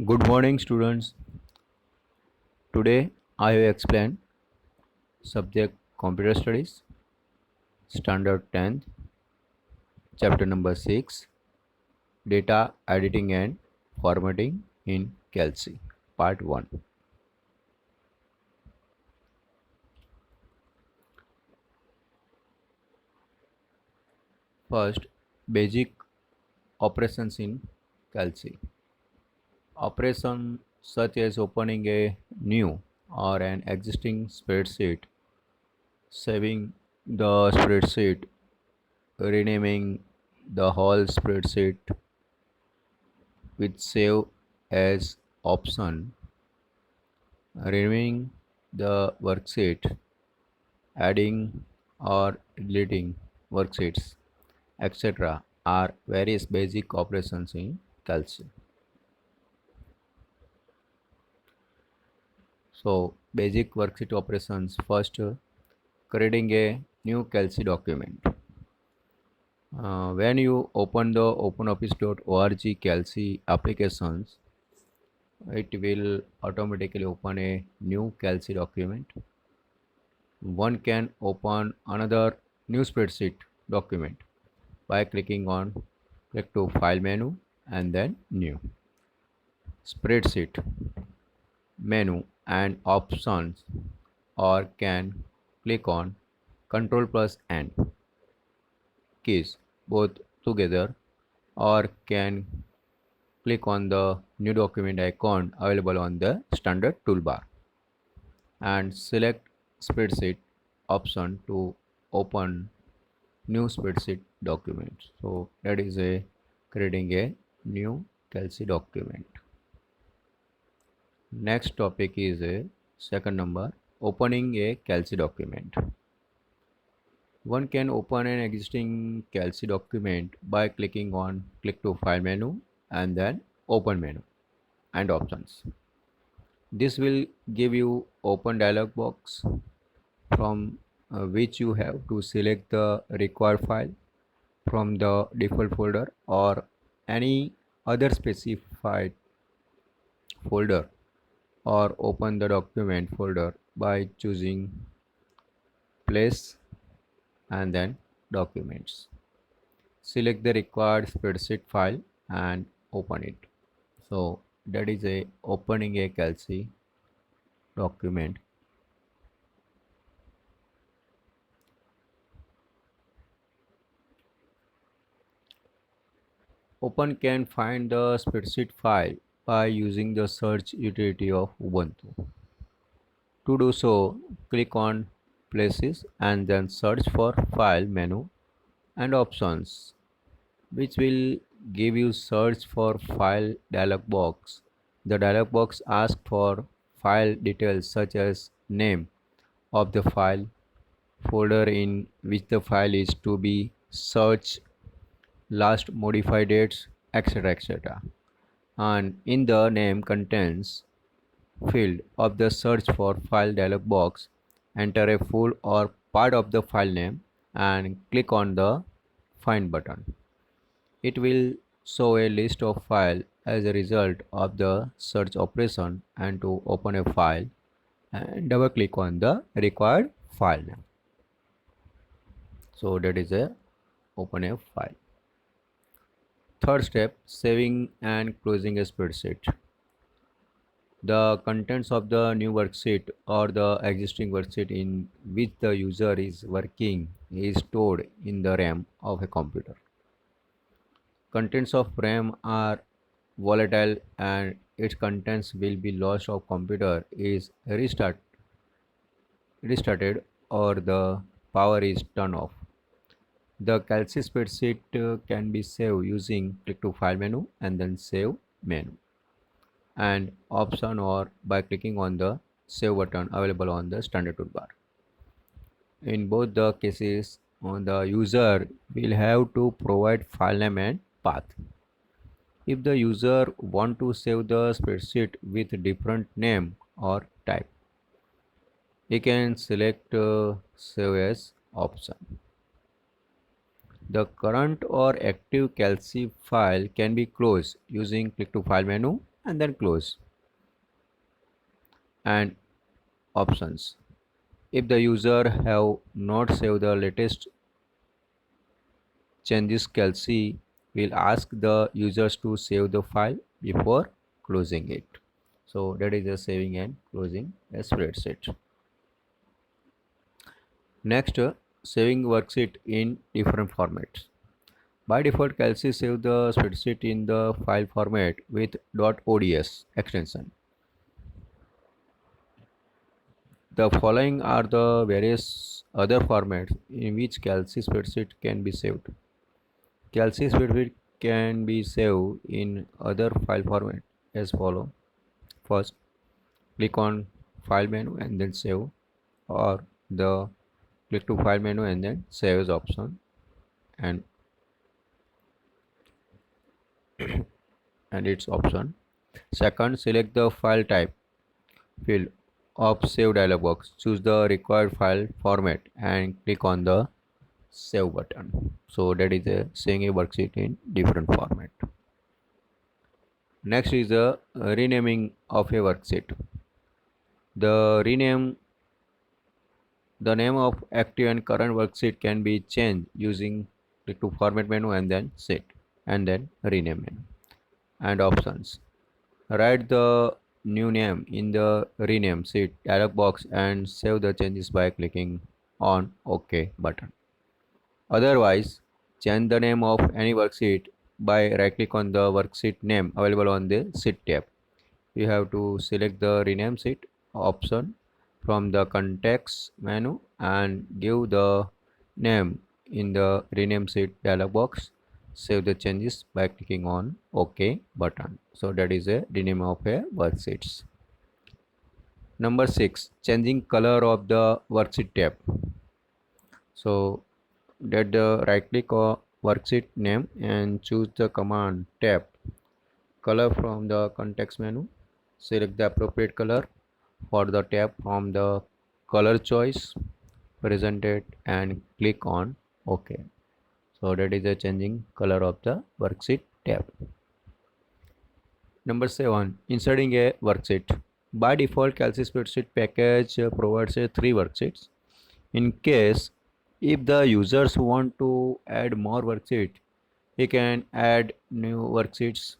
Good morning, students. Today I will explain subject Computer Studies, Standard 10th, Chapter number 6, Data Editing and Formatting in Calci, Part 1. First, basic operations in Calci. Operations such as opening a new or an existing spreadsheet, saving the spreadsheet, renaming the whole spreadsheet with save as option, reviewing the worksheet, adding or deleting worksheets, etc. are various basic operations in Calci. So, basic worksheet operations. First, creating a new Calci document. When you open the openoffice.org Calci applications, it will automatically open a new Calci document. One can open another new spreadsheet document by clicking on click to file menu and then new spreadsheet menu and options, or can click on control plus and keys both together, or can click on the new document icon available on the standard toolbar and select spreadsheet option to open new spreadsheet document. So that is a creating a new Calci document. Next topic is a second number, opening a Calci document. One can open an existing Calci document by clicking on click to file menu and then open menu and options. This will give you open dialog box from which you have to select the required file from the default folder or any other specified folder, or open the document folder by choosing place and then documents. Select the required spreadsheet file and open it. So that is a opening a Calci document. Open can find the spreadsheet file by using the search utility of Ubuntu. To do so, click on Places and then search for File menu and Options, which will give you search for file dialog box. The dialog box asks for file details such as name of the file, folder in which the file is to be searched, last modified dates, etc. etc. And in the name contents field of the search for file dialog box, enter a full or part of the file name and click on the find button. It will show a list of files as a result of the search operation, and to open a file and double click on the required file name. So that is a open a file. Third step, saving and closing a spreadsheet. The contents of the new worksheet or the existing worksheet in which the user is working is stored in the RAM of a computer. Contents of RAM are volatile and its contents will be lost of computer is restarted or the power is turned off. The Calci spreadsheet can be saved using click to file menu and then save menu and option, or by clicking on the save button available on the standard toolbar. In both the cases, the user will have to provide file name and path. If the user want to save the spreadsheet with different name or type, he can select save as option. The current or active Calci file can be closed using click to file menu and then close and options. If the user have not saved the latest changes, Kelsey will ask the users to save the file before closing it. So that is the saving and closing a spreadsheet. Next, saving worksheet in different formats. By default, Kelsey save the spreadsheet in the file format with .ods extension. The following are the various other formats in which Kelsey spreadsheet can be saved. Kelsey spreadsheet can be saved in other file format as follow. First, click on file menu and then save, or the click to file menu and then save as option, and its option. Second, select the file type field of save dialog box. Choose the required file format and click on the save button. So that is a saving a worksheet in different format. Next is the renaming of a worksheet. The name of active and current worksheet can be changed using click to format menu and then set and then rename menu and options. Write the new name in the rename sheet dialog box and save the changes by clicking on OK button. Otherwise, change the name of any worksheet by right click on the worksheet name available on the sheet tab. You have to select the rename sheet option from the context menu and give the name in the rename sheet dialog box. Save the changes by clicking on OK button. So that is a rename of a worksheets. Number 6, changing color of the worksheet tab. So that the right click on worksheet name and choose the command tab color from the context menu. Select the appropriate color for the tab from the color choice presented and click on OK. So that is the changing color of the worksheet tab. Number 7, inserting a worksheet. By default, Kelsey spreadsheet package provides 3 worksheets. In case if the users want to add more worksheet, he can add new worksheets.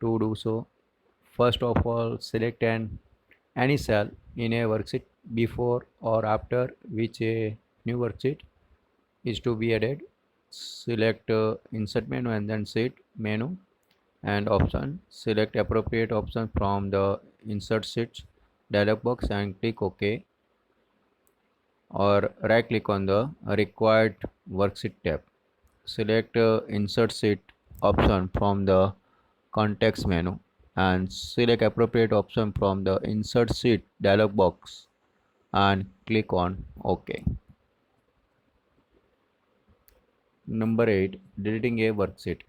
To do so, first of all, select any cell in a worksheet before or after which a new worksheet is to be added. Select insert menu and then set menu and option. Select appropriate option from the insert sheets dialog box and click OK, or right click on the required worksheet tab. Select insert sheet option from the context menu and select appropriate option from the insert sheet dialog box and click on OK. Number 8, deleting a worksheet.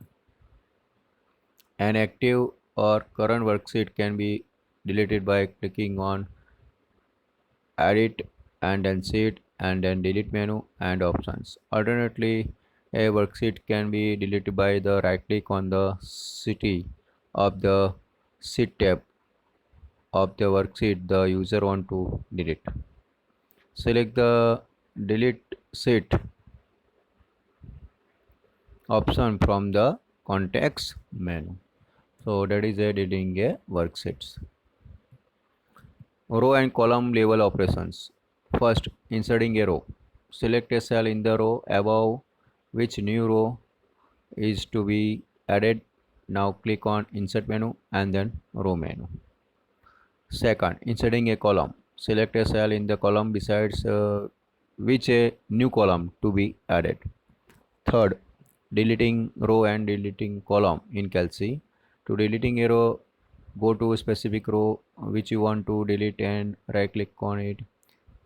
An active or current worksheet can be deleted by clicking on edit and then sheet and then delete menu and options. Alternately, a worksheet can be deleted by the right click on the city of the sheet tab of the worksheet the user want to delete. Select the delete sheet option from the context menu. So that is a deleting a worksheets. Row and column level operations. First, inserting a row. Select a cell in the row above which new row is to be added. Now click on insert menu and then row menu. Second, inserting a column. Select a cell in the column besides which a new column to be added. Third, deleting row and deleting column in Kelsey. To deleting a row, go to a specific row which you want to delete and right click on it.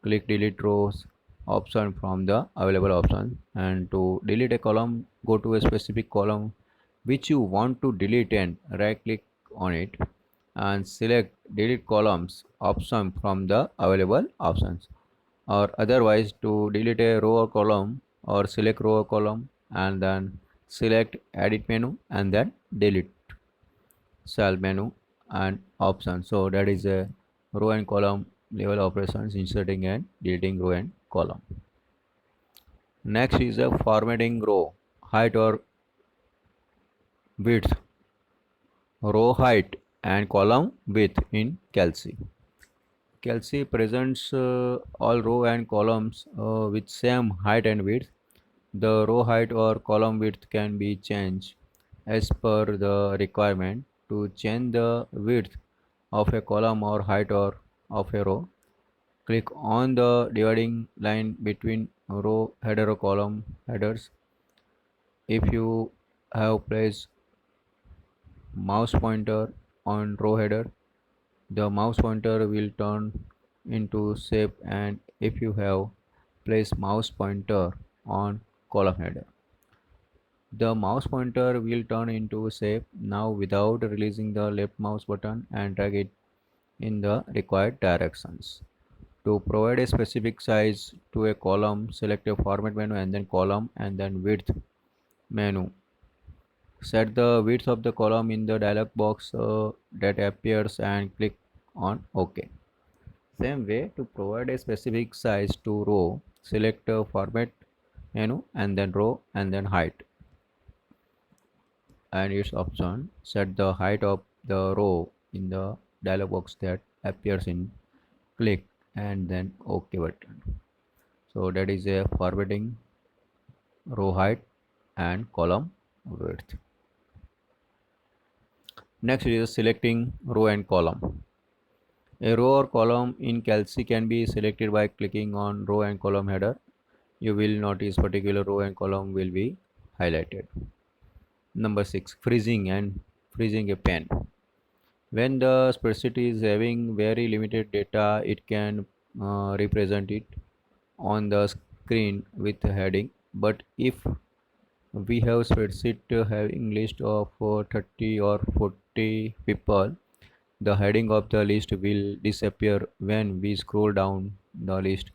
Click delete rows option from the available option, and to delete a column, go to a specific column which you want to delete and right click on it and select delete columns option from the available options, or otherwise to delete a row or column, or select row or column and then select edit menu and then delete cell menu and option. So that is a row and column level operations, inserting and deleting row and column. Next is a formatting row height or width, row height and column width in Calci. Calci presents all row and columns with same height and width. The row height or column width can be changed as per the requirement. To change the width of a column or height or of a row, click on the dividing line between row header or column headers. If you have placed mouse pointer on row header, the mouse pointer will turn into shape, and if you have placed mouse pointer on column header, the mouse pointer will turn into shape. Now without releasing the left mouse button and drag it in the required directions. To provide a specific size to a column, select a format menu and then column and then width menu. Set the width of the column in the dialog box that appears and click on OK. Same way, to provide a specific size to row, select a format menu and then row and then height and its option. Set the height of the row in the dialog box that appears in click and then OK button. So that is a formatting row height and column width. Next is selecting row and column. A row or column in Calci can be selected by clicking on row and column header. You will notice particular row and column will be highlighted. Number 6. Freezing a pen. When the spreadsheet is having very limited data, it can represent it on the screen with a heading. But if we have spreadsheet having list of 30 or 40 people, the heading of the list will disappear when we scroll down the list.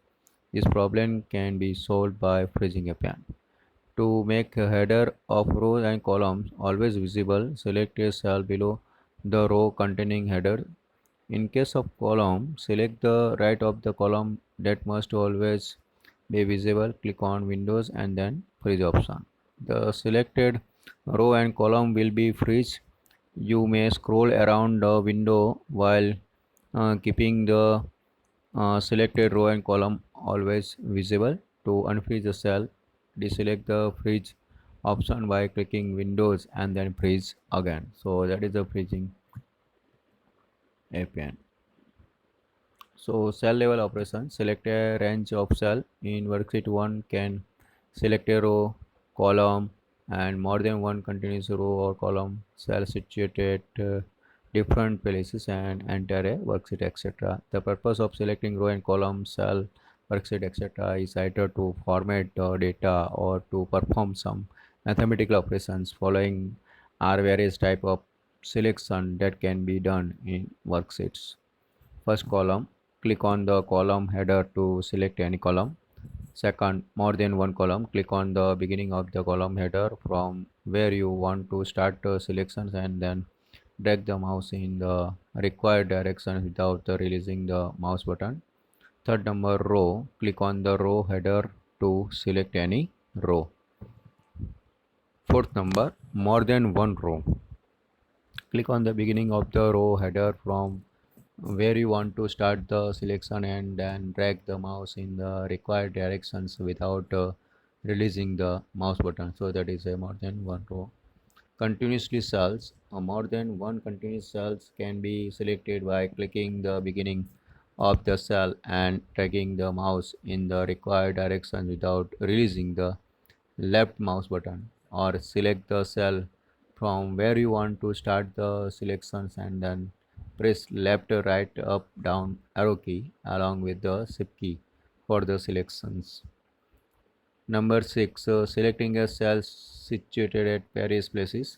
This problem can be solved by freezing a pen. To make a header of rows and columns always visible, select a cell below the row containing header. In case of column, select the right of the column that must always be visible. Click on Windows and then freeze option. The selected row and column will be freeze. You may scroll around the window while keeping the selected row and column always visible. To unfreeze the cell, deselect the freeze option by clicking Windows and then freeze again. So that is the freezing APN. So cell level operation, select a range of cell. In worksheet 1 can select a row, column and more than one continuous row or column cell situated different places and enter a worksheet, etc. The purpose of selecting row and column, cell, worksheet, etc. is either to format data or to perform some mathematical operations. Following are various type of selection that can be done in worksheets. First column, click on the column header to select any column. Second, more than one column, click on the beginning of the column header from where you want to start selections and then drag the mouse in the required direction without releasing the mouse button. Third number, row, click on the row header to select any row. Fourth number, more than one row, click on the beginning of the row header from where you want to start the selection and then drag the mouse in the required directions without releasing the mouse button. So that is a more than one row. Continuously cells, more than one continuous cells can be selected by clicking the beginning of the cell and dragging the mouse in the required direction without releasing the left mouse button, or select the cell from where you want to start the selections and then press left, right, up, down arrow key along with the shift key for the selections. Number 6, selecting a cell situated at various places.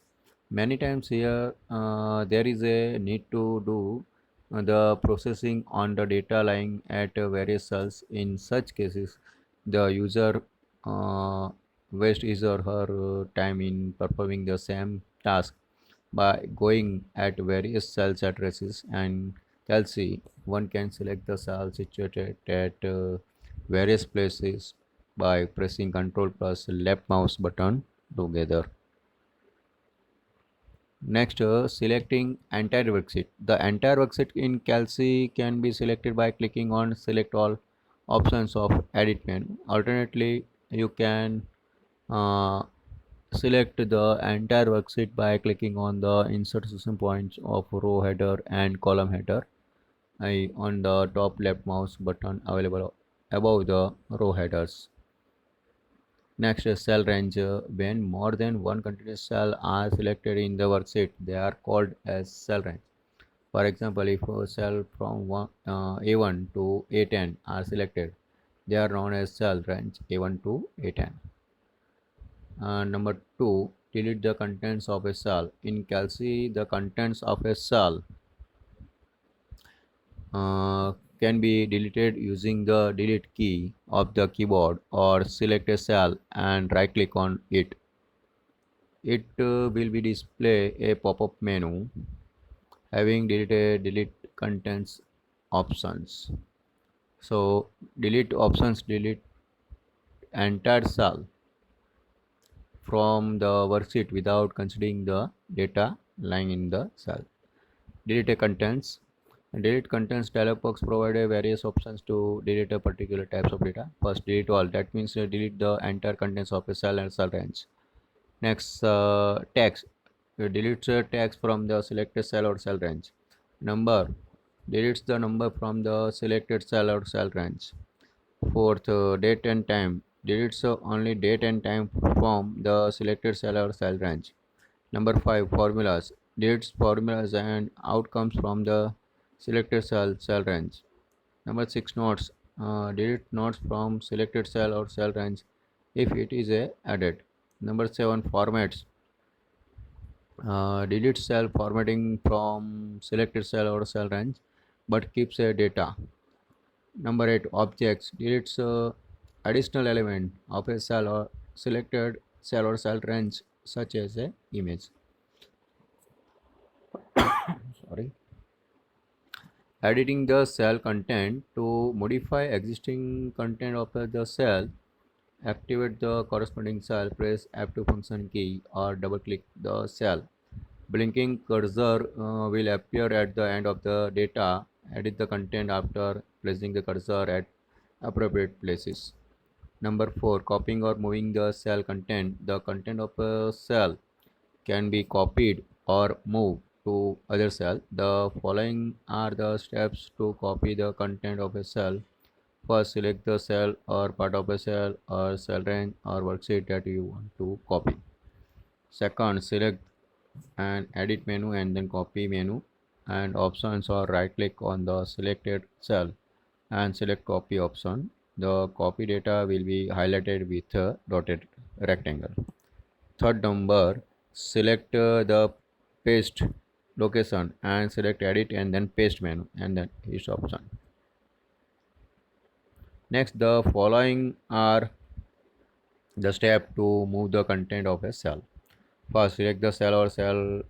Many times here there is a need to do the processing on the data lying at various cells. In such cases, the user uh, waste his or her time in performing the same task by going at various cells addresses and Kelsey. One can select the cell situated at various places by pressing Ctrl plus left mouse button together. Next, selecting entire worksheet. The entire worksheet in Kelsey can be selected by clicking on select all options of edit menu. Alternately, you can uh, select the entire worksheet by clicking on the insertion points of row header and column header on the top left mouse button available above the row headers. Next, cell range. When more than one continuous cell are selected in the worksheet, they are called as cell range. For example, if a cell from A1 to A10 are selected, they are known as cell range A1 to A10. Number 2, delete the contents of a cell. In Kelsey, the contents of a cell can be deleted using the delete key of the keyboard, or select a cell and right click on it. It will be display a pop-up menu having delete contents options. So delete options delete entire cell from the worksheet without considering the data lying in the cell. Delete a contents. Delete contents dialog box provided various options to delete a particular types of data. First, delete all. That means delete the entire contents of a cell and cell range. Next, text. Deletes text from the selected cell or cell range. Number. Deletes the number from the selected cell or cell range. Fourth, date and time. Deletes only date and time from the selected cell or cell range. Number 5, formulas. Deletes formulas and outcomes from the selected cell range. Number 6, notes. Delete notes from selected cell or cell range if it is added. Number 7, formats. Delete cell formatting from selected cell or cell range but keeps data. Number 8, objects. Deletes additional element of a cell or selected cell or cell range such as a image. Sorry. Editing the cell content. To modify existing content of the cell, activate the corresponding cell, press F2 function key or double click the cell. Blinking cursor will appear at the end of the data. Edit the content after placing the cursor at appropriate places. Number 4, copying or moving the cell content. The content of a cell can be copied or moved to other cell. The following are the steps to copy the content of a cell. First, select the cell or part of a cell or cell range or worksheet that you want to copy. Second, select an edit menu and then copy menu and options, or right click on the selected cell and select copy option. The copy data will be highlighted with a dotted rectangle. Third number, select the paste location and select edit and then paste menu and then each option. Next, the following are the step to move the content of a cell. First, select the cell or cell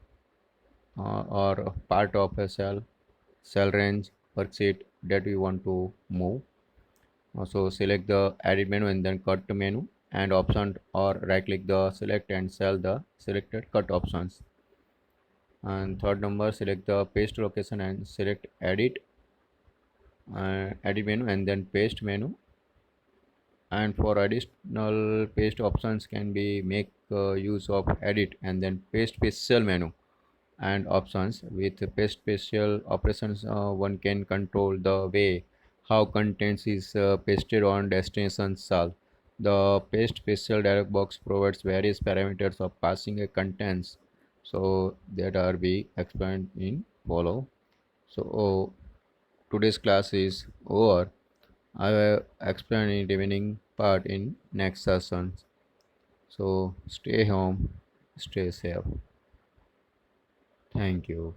or part of a cell range worksheet that we want to move. So select the edit menu and then cut menu and option, or right click the select and sell the selected cut options. And third number, select the paste location and select edit menu and then paste menu. And for additional paste options can be make use of edit and then paste special menu and options. With paste special operations, one can control the way how contents is pasted on destination cell. The paste special dialog box provides various parameters of passing a contents, so that are be explained in follow. So today's class is over. I will explain in remaining part in next session. So stay home, stay safe. Thank you.